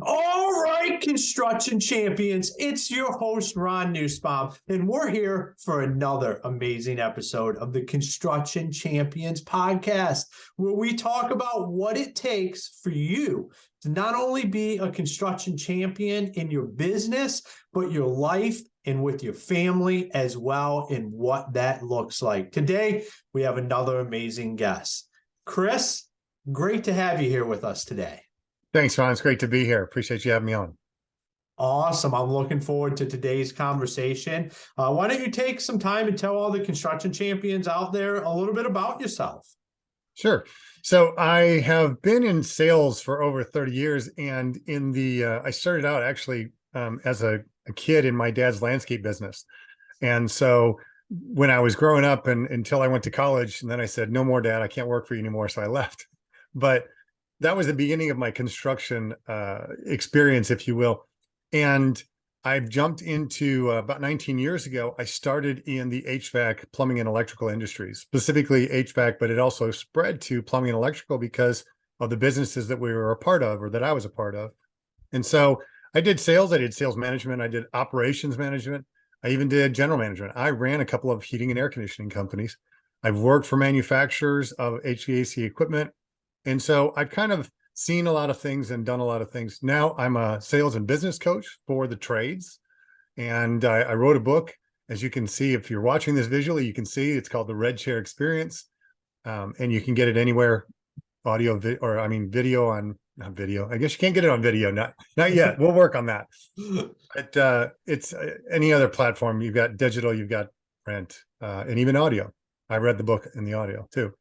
All right, construction champions, it's your host, Ron Nussbaum, and we're here for another amazing episode of the Construction Champions podcast, where we talk about what it takes for you to not only be a construction champion in your business, but your life and with your family as well, and what that looks like. Today, we have another amazing guest. Chris, great to have you here with us today. Thanks, Ron. It's great to be here. Appreciate you having me on. Awesome. I'm looking forward to today's conversation. Why don't you take some time and tell all the construction champions out there a little bit about yourself? Sure. So I have been in sales for over 30 years, and I started out actually as a kid in my dad's landscape business. And so when I was growing up and until I went to college, and then I said, no more, Dad, I can't work for you anymore. So I left. But that was the beginning of my construction experience, if you will. And I've jumped into about 19 years ago, I started in the HVAC, plumbing and electrical industries, specifically HVAC, but it also spread to plumbing and electrical because of the businesses that we were a part of or that I was a part of. And so I did sales, I did sales management, I did operations management, I even did general management. I ran a couple of heating and air conditioning companies. I've worked for manufacturers of HVAC equipment. And so I've kind of seen a lot of things and done a lot of things. Now I'm a sales and business coach for the trades. And I wrote a book. As you can see, if you're watching this visually, you can see it's called The Red Chair Experience. And you can get it anywhere, video on, not video. I guess you can't get it on video, not yet. We'll work on that. But it's any other platform. You've got digital, you've got print, and even audio. I read the book in the audio too.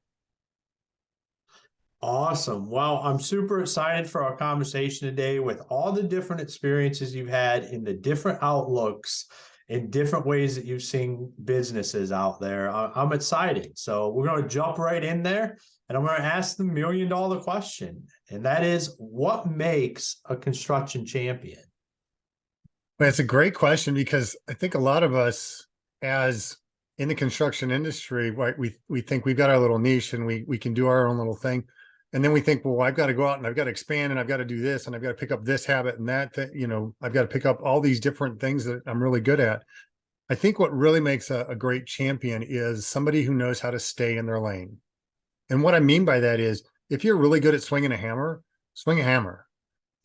Awesome. Well, I'm super excited for our conversation today with all the different experiences you've had in the different outlooks in different ways that you've seen businesses out there. I'm excited. So we're going to jump right in there and I'm going to ask the $1,000,000 question. And that is, what makes a construction champion? Well, it's a great question because I think a lot of us as in the construction industry, right, we think we've got our little niche and we can do our own little thing. And then we think, well, I've got to go out and I've got to expand and I've got to do this and I've got to pick up this habit and that, I've got to pick up all these different things that I'm really good at. I think what really makes a great champion is somebody who knows how to stay in their lane. And what I mean by that is if you're really good at swinging a hammer, swing a hammer.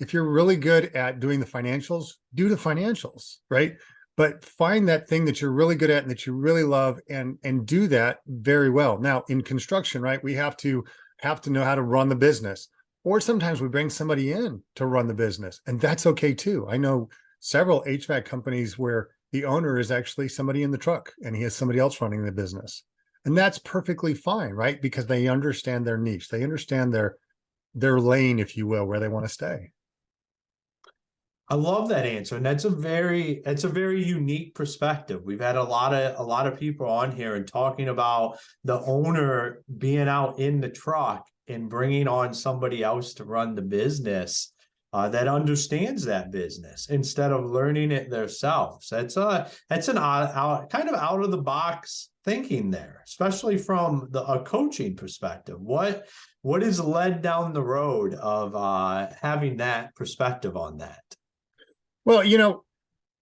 If you're really good at doing the financials, do the financials, right? But find that thing that you're really good at and that you really love and do that very well. Now, in construction, right, we have to know how to run the business. Or sometimes we bring somebody in to run the business, and that's okay too. I know several HVAC companies where the owner is actually somebody in the truck and he has somebody else running the business. And that's perfectly fine, right? Because they understand their niche. They understand their lane, if you will, where they want to stay. I love that answer, and that's a very unique perspective. We've had a lot of people on here and talking about the owner being out in the truck and bringing on somebody else to run the business that understands that business instead of learning it themselves. That's an kind of out of the box thinking there, especially from a coaching perspective. What is led down the road of having that perspective on that? Well,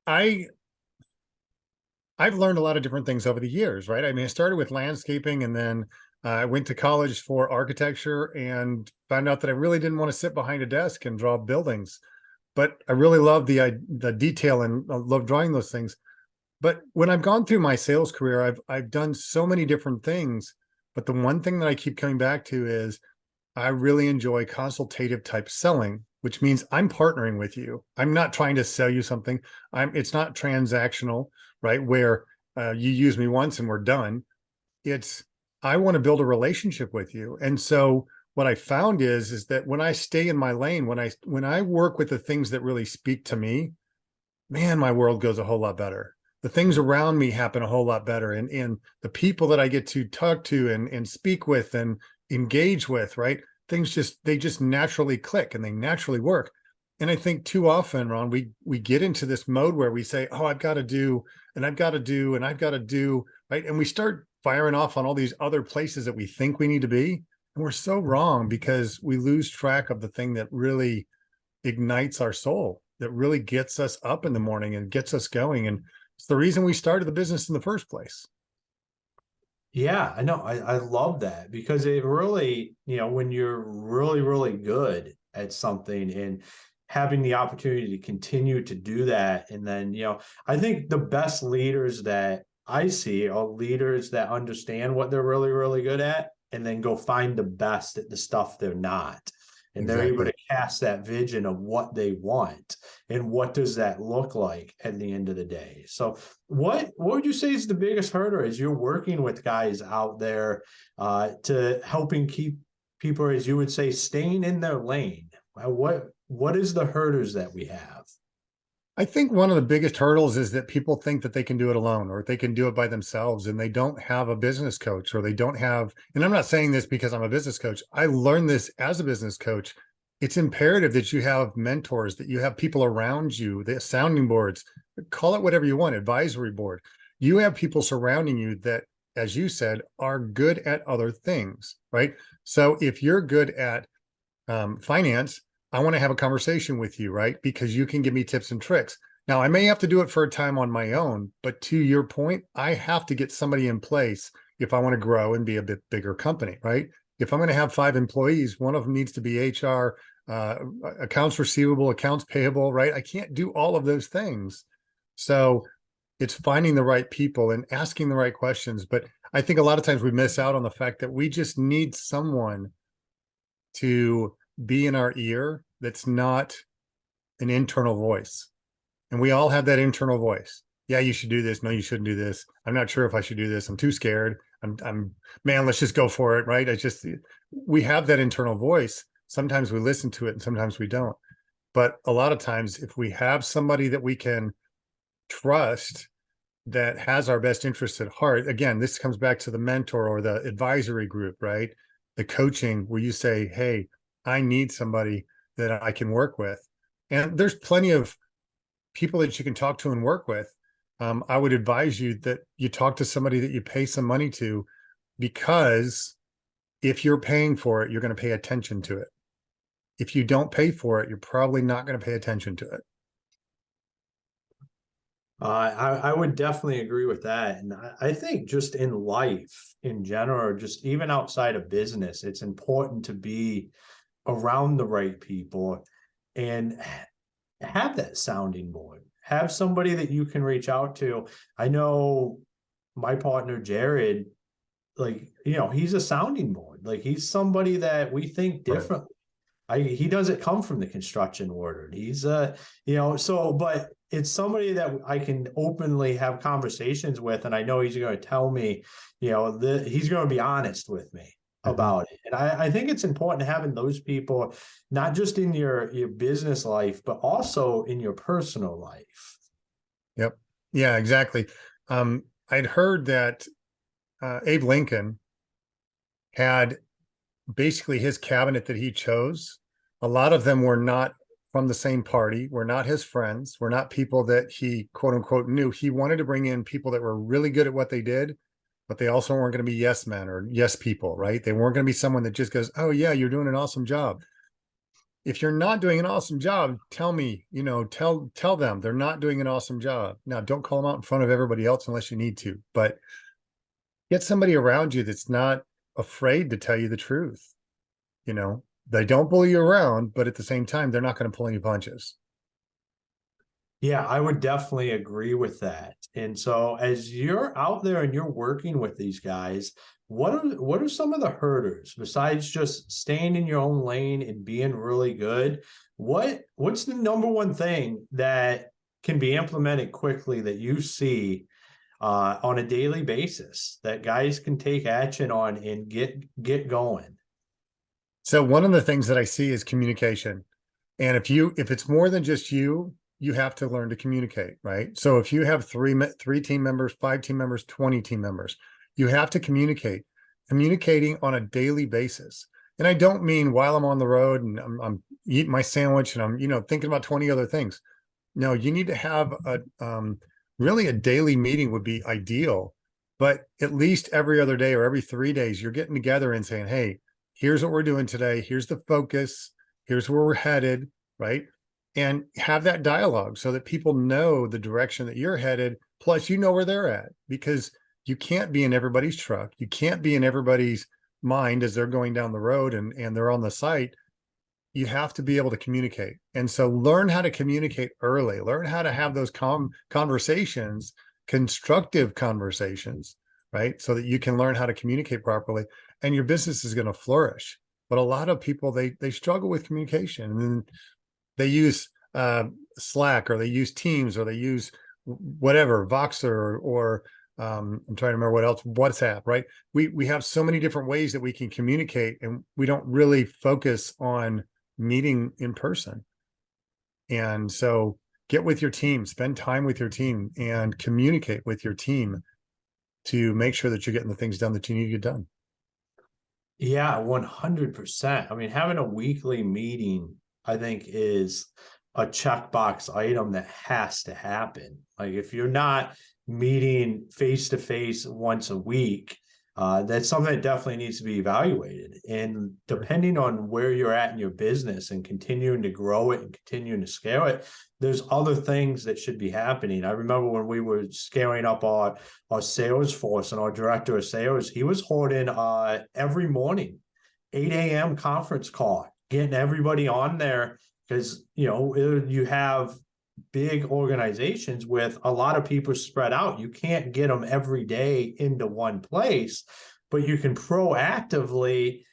I've learned a lot of different things over the years, right? I mean, I started with landscaping and then I went to college for architecture and found out that I really didn't want to sit behind a desk and draw buildings, but I really love the detail and I love drawing those things. But when I've gone through my sales career, I've done so many different things, but the one thing that I keep coming back to is I really enjoy consultative type selling, which means I'm partnering with you. I'm not trying to sell you something. It's not transactional, right? Where you use me once and we're done. I want to build a relationship with you. And so what I found is that when I stay in my lane, when I work with the things that really speak to me, man, my world goes a whole lot better. The things around me happen a whole lot better. And the people that I get to talk to and speak with and engage with, right? They just naturally click and they naturally work. And I think too often, Ron, we get into this mode where we say, oh, I've got to do, and I've got to do, and I've got to do, right? And we start firing off on all these other places that we think we need to be. And we're so wrong because we lose track of the thing that really ignites our soul, that really gets us up in the morning and gets us going. And it's the reason we started the business in the first place. Yeah, I know. I love that because it really, when you're really, really good at something and having the opportunity to continue to do that. And then, I think the best leaders that I see are leaders that understand what they're really, really good at and then go find the best at the stuff they're not. And they're able Exactly. to cast that vision of what they want and what does that look like at the end of the day. So what would you say is the biggest hurdle as you're working with guys out there to helping keep people, as you would say, staying in their lane? What is the hurdles that we have? I think one of the biggest hurdles is that people think that they can do it alone or they can do it by themselves, and they don't have a business coach, or they don't have, and I'm not saying this because I'm a business coach. I learned this as a business coach. It's imperative that you have mentors, that you have people around you, the sounding boards, call it whatever you want, advisory board. You have people surrounding you that, as you said, are good at other things, right? So if you're good at finance, I want to have a conversation with you, right? Because you can give me tips and tricks. Now, I may have to do it for a time on my own, but to your point, I have to get somebody in place if I want to grow and be a bit bigger company, right? If I'm going to have 5 employees, one of them needs to be HR, accounts receivable, accounts payable, right? I can't do all of those things. So it's finding the right people and asking the right questions. But I think a lot of times we miss out on the fact that we just need someone to be in our ear that's not an internal voice. And we all have that internal voice. Yeah, you should do this. No, you shouldn't do this. I'm not sure if I should do this. I'm too scared. Man, let's just go for it. Right. We have that internal voice. Sometimes we listen to it and sometimes we don't. But a lot of times, if we have somebody that we can trust, that has our best interests at heart, again, this comes back to the mentor or the advisory group, right? The coaching where you say, hey, I need somebody that I can work with. And there's plenty of people that you can talk to and work with. I would advise you that you talk to somebody that you pay some money to, because if you're paying for it, you're going to pay attention to it. If you don't pay for it, you're probably not going to pay attention to it. I would definitely agree with that. And I think just in life in general, just even outside of business, it's important to be around the right people and have that sounding board. Have somebody that you can reach out to. I know my partner, Jared, like, he's a sounding board. Like he's somebody that we think Right. differently. He doesn't come from the construction world. He's so but it's somebody that I can openly have conversations with, and I know he's going to tell me, he's going to be honest with me Mm-hmm. about it. And I think it's important having those people, not just in your business life, but also in your personal life. Yep. Yeah, exactly. I'd heard that Abe Lincoln had basically his cabinet that he chose. A lot of them were not from the same party, were not his friends, were not people that he quote unquote knew. He wanted to bring in people that were really good at what they did, but they also weren't going to be yes men or yes people, right? They weren't going to be someone that just goes, oh, yeah, you're doing an awesome job. If you're not doing an awesome job, tell me, tell them they're not doing an awesome job. Now, don't call them out in front of everybody else unless you need to, but get somebody around you that's not afraid to tell you the truth. You know, they don't bully you around, but at the same time, they're not going to pull any punches. Yeah, I would definitely agree with that. And so as you're out there and you're working with these guys, what are some of the hurdles besides just staying in your own lane and being really good? What's the number one thing that can be implemented quickly that you see on a daily basis that guys can take action on and get going? So one of the things that I see is communication. And if it's more than just you, you have to learn to communicate, right? So if you have three team members, 5 team members, 20 team members, you have to communicating on a daily basis. And I don't mean while I'm on the road and I'm eating my sandwich and I'm, thinking about 20 other things. No, you need to have really a daily meeting would be ideal, but at least every other day or every 3 days, you're getting together and saying, hey, here's what we're doing today. Here's the focus. Here's where we're headed. right? And have that dialogue so that people know the direction that you're headed, plus you know where they're at, because you can't be in everybody's truck. You can't be in everybody's mind as they're going down the road and they're on the site. You have to be able to communicate. And so learn how to communicate early, learn how to have those conversations, constructive conversations, right? So that you can learn how to communicate properly and your business is going to flourish. But a lot of people, they struggle with communication, and then they use Slack, or they use Teams, or they use whatever, Voxer, or I'm trying to remember what else, WhatsApp, right? We have so many different ways that we can communicate, and we don't really focus on meeting in person. And so get with your team, spend time with your team, and communicate with your team to make sure that you're getting the things done that you need to get done. Yeah, 100%. I mean, having a weekly meeting, I think, is a checkbox item that has to happen. Like, if you're not meeting face to face once a week, that's something that definitely needs to be evaluated. And depending on where you're at in your business and continuing to grow it and continuing to scale it, there's other things that should be happening. I remember when we were scaling up our sales force, and our director of sales, he was holding every morning 8 a.m. conference call, getting everybody on there, because you have big organizations with a lot of people spread out. You can't get them every day into one place, but you can proactively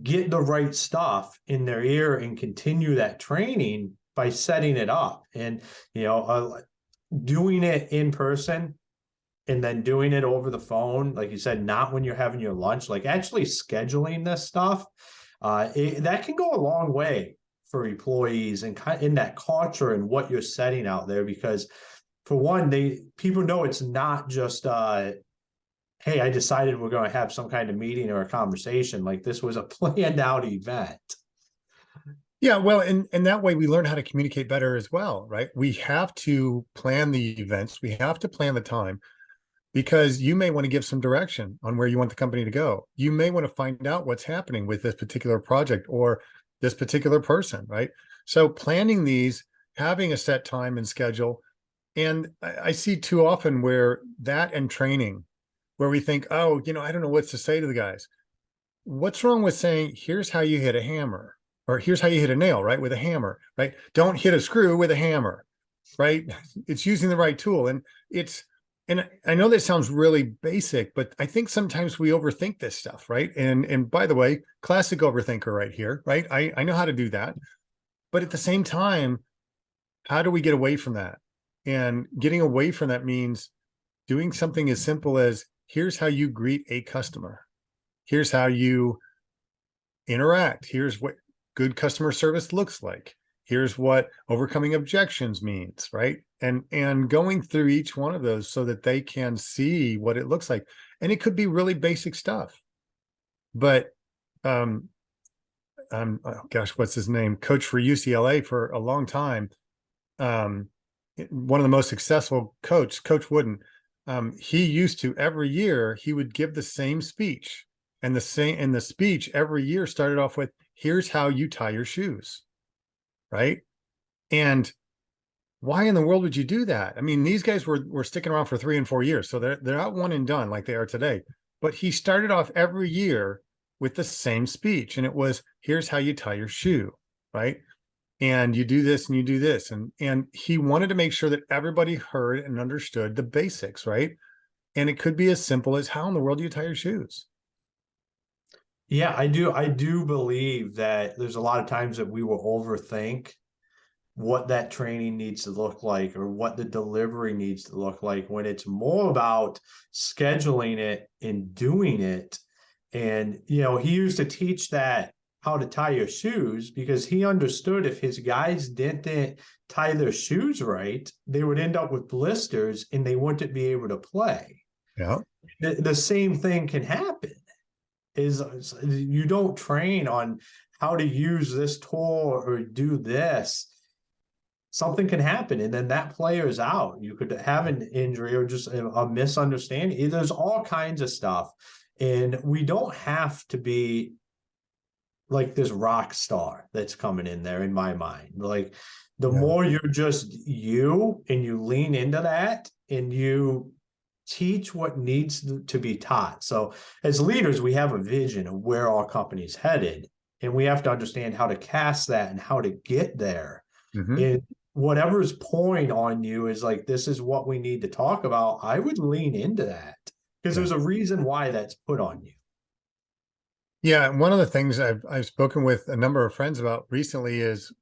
get the right stuff in their ear and continue that training by setting it up. And doing it in person and then doing it over the phone, like you said, not when you're having your lunch, like actually scheduling this stuff, that can go a long way for employees and kind of in that culture and what you're setting out there. Because for one, people know it's not just hey, I decided we're going to have some kind of meeting or a conversation. Like, this was a planned out event. Yeah, well, and that way we learn how to communicate better as well, right? We have to plan the events, we have to plan the time, because you may want to give some direction on where you want the company to go. You may want to find out what's happening with this particular project or this particular person, right? So planning these, having a set time and schedule. And I see too often where that and training, where we think, oh, I don't know what to say to the guys. What's wrong with saying, here's how you hit a hammer, or here's how you hit a nail, right? With a hammer, right? Don't hit a screw with a hammer, right? It's using the right tool. And I know that sounds really basic, but I think sometimes we overthink this stuff, right? And by the way, classic overthinker right here, right? I know how to do that. But at the same time, how do we get away from that? And getting away from that means doing something as simple as, here's how you greet a customer. Here's how you interact. Here's what good customer service looks like. Here's what overcoming objections means, right? And going through each one of those so that they can see what it looks like. And it could be really basic stuff. But oh gosh, what's his name? Coach for UCLA for a long time. One of the most successful Coach Wooden. He used to, every year he would give the same speech, and the speech every year started off with, here's how you tie your shoes, right? And why in the world would you do that? I mean, these guys were sticking around for 3 and 4 years, so they're not one and done like they are today. But he started off every year with the same speech, and it was, here's how you tie your shoe, right? And you do this and you do this. And he wanted to make sure that everybody heard and understood the basics, right? And it could be as simple as, how in the world do you tie your shoes? Yeah, I do believe that there's a lot of times that we will overthink what that training needs to look like or what the delivery needs to look like, when it's more about scheduling it and doing it. And he used to teach that, how to tie your shoes, because he understood if his guys didn't tie their shoes right, they would end up with blisters and they wouldn't be able to play. Yeah. The same thing can happen, is you don't train on how to use this tool or do this, something can happen and then that player is out. You could have an injury or just a misunderstanding. There's all kinds of stuff. And we don't have to be like this rock star that's coming in there in my mind. Like the Yeah. more you're just you and you lean into that and you teach what needs to be taught. So as leaders, we have a vision of where our company's headed, and we have to understand how to cast that and how to get there. Hmm. And whatever's pouring on you is like, this is what we need to talk about. I would lean into that because Yeah. there's a reason why that's put on you. Yeah. And one of the things I've spoken with a number of friends about recently is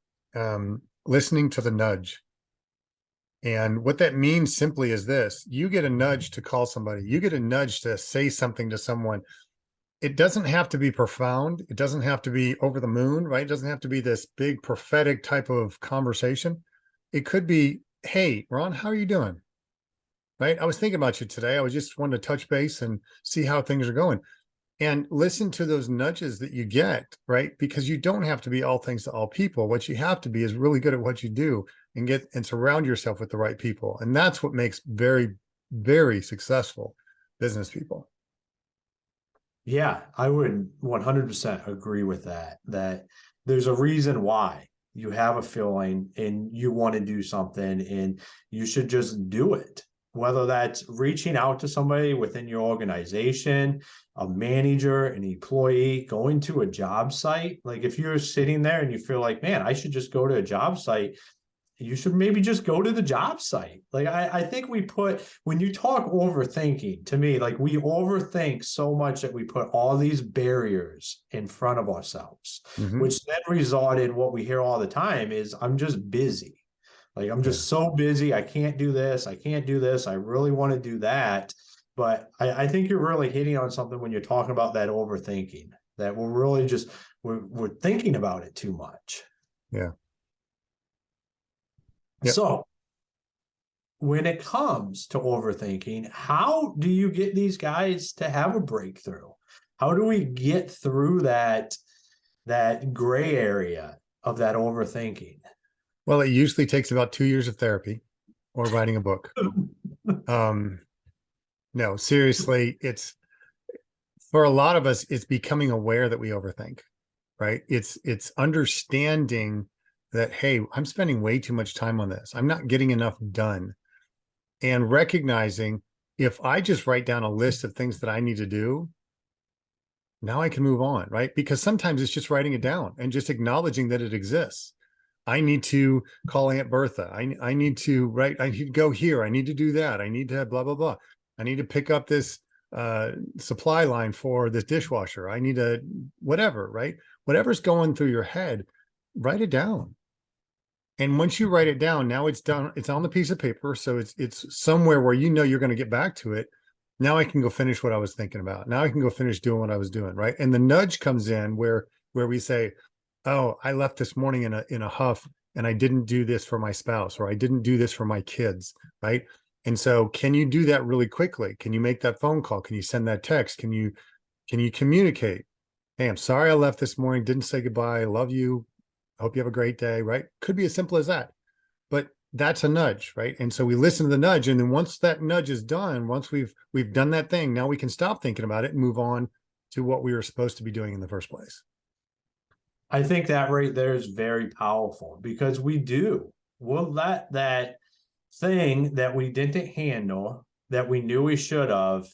listening to the nudge. And what that means simply is this: you get a nudge to call somebody, you get a nudge to say something to someone. It doesn't have to be profound, it doesn't have to be over the moon, right? It doesn't have to be this big prophetic type of conversation. It could be, hey, Ron, how are you doing? Right? I was thinking about you today. I was just wanting to touch base and see how things are going. And listen to those nudges that you get, right? Because you don't have to be all things to all people. What you have to be is really good at what you do and get and surround yourself with the right people. And that's what makes very, very successful business people. Yeah, I would 100% agree with that. That there's a reason why you have a feeling and you want to do something and you should just do it. Whether that's reaching out to somebody within your organization, a manager, an employee, going to a job site. Like if you're sitting there and you feel like, man, I should just go to a job site, you should maybe just go to the job site. Like I think we put when you talk overthinking to me, like we overthink so much that we put all these barriers in front of ourselves, Hmm. which then result in what we hear all the time is I'm just busy. Like I'm Yeah. just so busy. I can't do this. I can't do this. I really want to do that. But I think you're really hitting on something when you're talking about that overthinking, that we're really just we're thinking about it too much. Yeah. Yep. So when it comes to overthinking, how do you get these guys to have a breakthrough? How do we get through that gray area of that overthinking? Well, it usually takes about 2 years of therapy or writing a book. Um, no, seriously, it's for a lot of us, it's becoming aware that we overthink, right? It's understanding that, hey, I'm spending way too much time on this. I'm not getting enough done. And recognizing if I just write down a list of things that I need to do, now I can move on, right? Because sometimes it's just writing it down and just acknowledging that it exists. I need to call Aunt Bertha. I need to write, I need to go here. I need to do that. I need to blah, blah, blah. I need to pick up this supply line for this dishwasher. I need to whatever, right? Whatever's going through your head, write it down. And once you write it down, now it's done. It's on the piece of paper. So it's somewhere where you know you're going to get back to it. Now I can go finish what I was thinking about. Now I can go finish doing what I was doing. Right. And the nudge comes in where we say, oh, I left this morning in a huff and I didn't do this for my spouse, or I didn't do this for my kids. Right. And so can you do that really quickly? Can you make that phone call? Can you send that text? Can you communicate? Hey, I'm sorry I left this morning, didn't say goodbye. I love you. I hope you have a great day, right? Could be as simple as that. But that's a nudge, right? And so we listen to the nudge. And then once that nudge is done, once we've done that thing, now we can stop thinking about it and move on to what we were supposed to be doing in the first place. I think that right there is very powerful because we'll let that thing that we didn't handle that we knew we should have,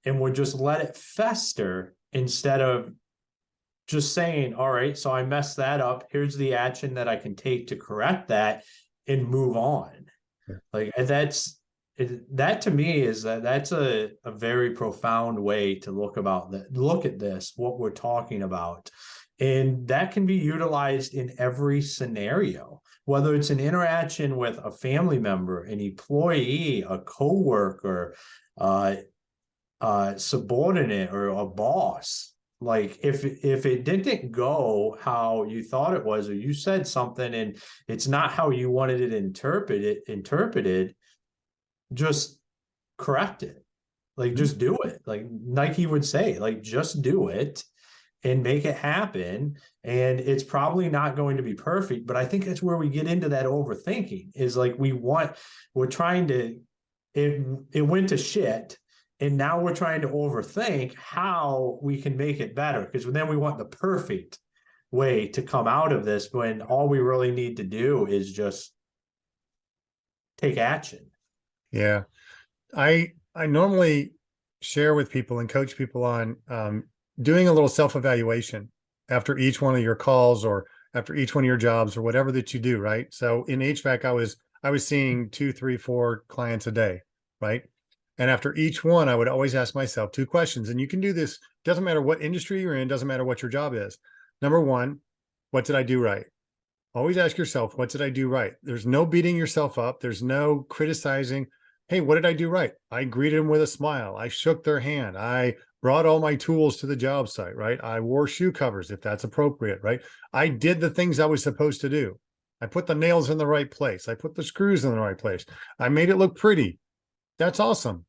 and we'll just let it fester instead of just saying, all right, so I messed that up. Here's the action that I can take to correct that and move on. Yeah. Like that to me is that's a very profound way to look at this, what we're talking about. And that can be utilized in every scenario, whether it's an interaction with a family member, an employee, a coworker, uh, subordinate, or a boss. Like if it didn't go how you thought it was, or you said something and it's not how you wanted it interpreted, just correct it. Like Mhm. just do it. Like Nike would say, like just do it and make it happen. And it's probably not going to be perfect, but I think that's where we get into that overthinking is like we're trying to it went to shit, and now we're trying to overthink how we can make it better because then we want the perfect way to come out of this when all we really need to do is just take action. Yeah. I normally share with people and coach people on doing a little self-evaluation after each one of your calls or after each one of your jobs or whatever that you do, right? So in HVAC, I was seeing 2, 3, 4 clients a day, right? And after each one, I would always ask myself 2 questions. And you can do this, doesn't matter what industry you're in, doesn't matter what your job is. Number one, what did I do right? Always ask yourself, what did I do right? There's no beating yourself up. There's no criticizing. Hey, what did I do right? I greeted them with a smile. I shook their hand. I brought all my tools to the job site, right? I wore shoe covers if that's appropriate, right? I did the things I was supposed to do. I put the nails in the right place. I put the screws in the right place. I made it look pretty. That's awesome.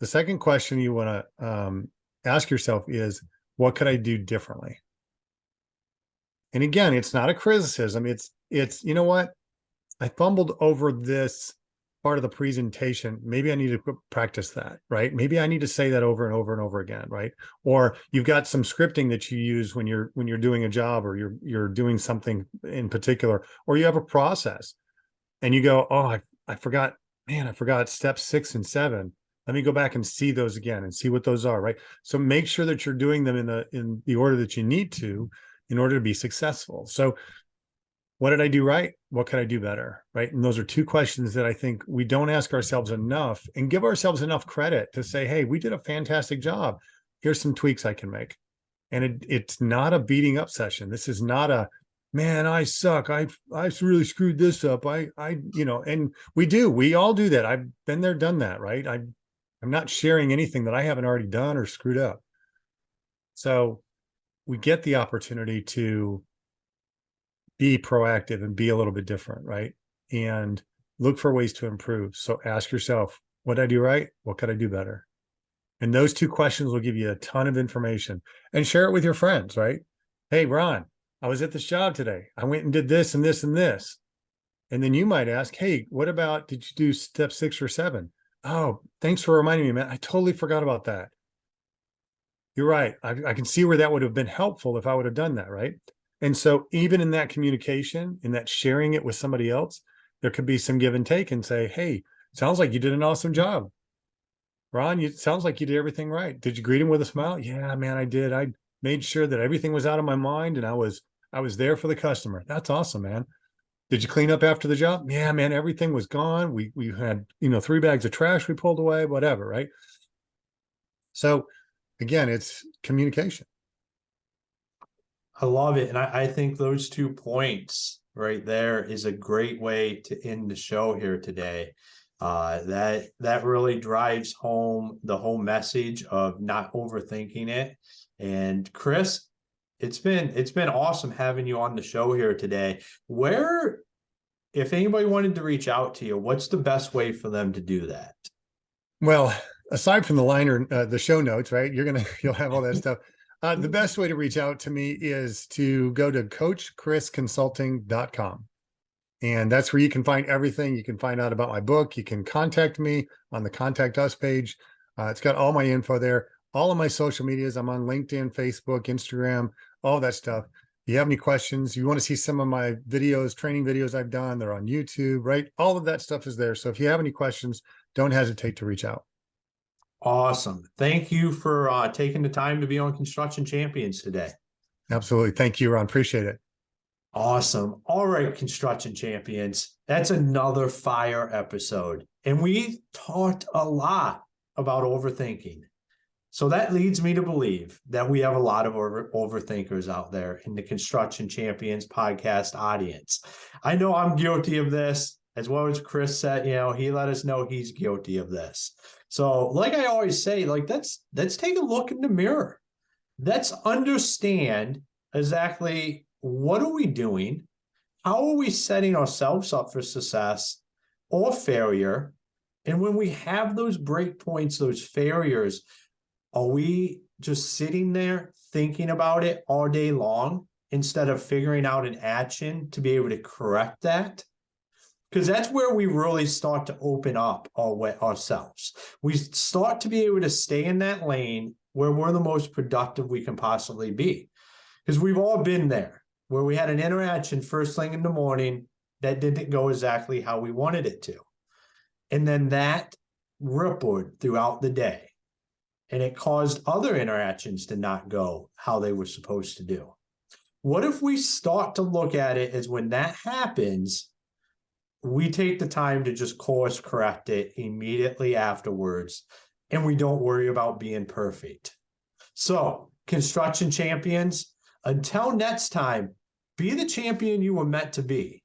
The second question you want to ask yourself is, what could I do differently? And again, it's not a criticism. It's you know what? I fumbled over this part of the presentation. Maybe I need to practice that, right? Maybe I need to say that over and over and over again, right? Or you've got some scripting that you use when you're doing a job or you're doing something in particular, or you have a process and you go, oh, I forgot, man, I forgot steps 6 and 7. Let me go back and see those again and see what those are, right? So make sure that you're doing them in the order that you need to in order to be successful. So what did I do right? What could I do better? Right. And those are 2 questions that I think we don't ask ourselves enough and give ourselves enough credit to say, hey, we did a fantastic job. Here's some tweaks I can make. And it's not a beating up session. This is not a, man, I suck. I really screwed this up. And we all do that. I've been there, done that. Right. I'm not sharing anything that I haven't already done or screwed up. So we get the opportunity to be proactive and be a little bit different, right? And look for ways to improve. So ask yourself, what did I do right? What could I do better? And those 2 questions will give you a ton of information and share it with your friends, right? Hey, Ron, I was at this job today. I went and did this and this and this. And then you might ask, hey, what about, did you do step 6 or 7? Oh, thanks for reminding me, man. I totally forgot about that. You're right. I can see where that would have been helpful if I would have done that, right? And so even in that communication, in that sharing it with somebody else, there could be some give and take and say, hey, sounds like you did an awesome job. Ron, it sounds like you did everything right. Did you greet him with a smile? Yeah, man, I did. I made sure that everything was out of my mind and I was there for the customer. That's awesome, man. Did you clean up after the job? Yeah, man, everything was gone. We had, 3 bags of trash we pulled away, whatever, right? So again, it's communication. I love it. And I think those 2 points right there is a great way to end the show here today. That really drives home the whole message of not overthinking it. And Chris, it's been awesome having you on the show here today. Where, if anybody wanted to reach out to you, what's the best way for them to do that? Well, aside from the liner, the show notes, right? You'll have all that stuff. The best way to reach out to me is to go to coachchrisconsulting.com. And that's where you can find everything. You can find out about my book. You can contact me on the contact us page. It's got all my info there, all of my social medias. I'm on LinkedIn, Facebook, Instagram, all that stuff. If you have any questions, you want to see some of my videos, training videos I've done, they're on YouTube, right? All of that stuff is there. So if you have any questions, don't hesitate to reach out. Awesome. Thank you for taking the time to be on Construction Champions today. Absolutely. Thank you, Ron. Appreciate it. Awesome. All right, Construction Champions. That's another fire episode. And we talked a lot about overthinking. So that leads me to believe that we have a lot of overthinkers out there in the Construction Champions podcast audience. I know I'm guilty of this, as well as Chris said, he let us know he's guilty of this. So like I always say, let's take a look in the mirror. Let's understand exactly what are we doing? How are we setting ourselves up for success or failure? And when we have those breakpoints, those failures, are we just sitting there thinking about it all day long instead of figuring out an action to be able to correct that? Because that's where we really start to open up ourselves. We start to be able to stay in that lane where we're the most productive we can possibly be. Because we've all been there where we had an interaction first thing in the morning that didn't go exactly how we wanted it to. And then that rippled throughout the day. And it caused other interactions to not go how they were supposed to do. What if we start to look at it as when that happens, we take the time to just course correct it immediately afterwards, and we don't worry about being perfect. So, construction champions, until next time, be the champion you were meant to be.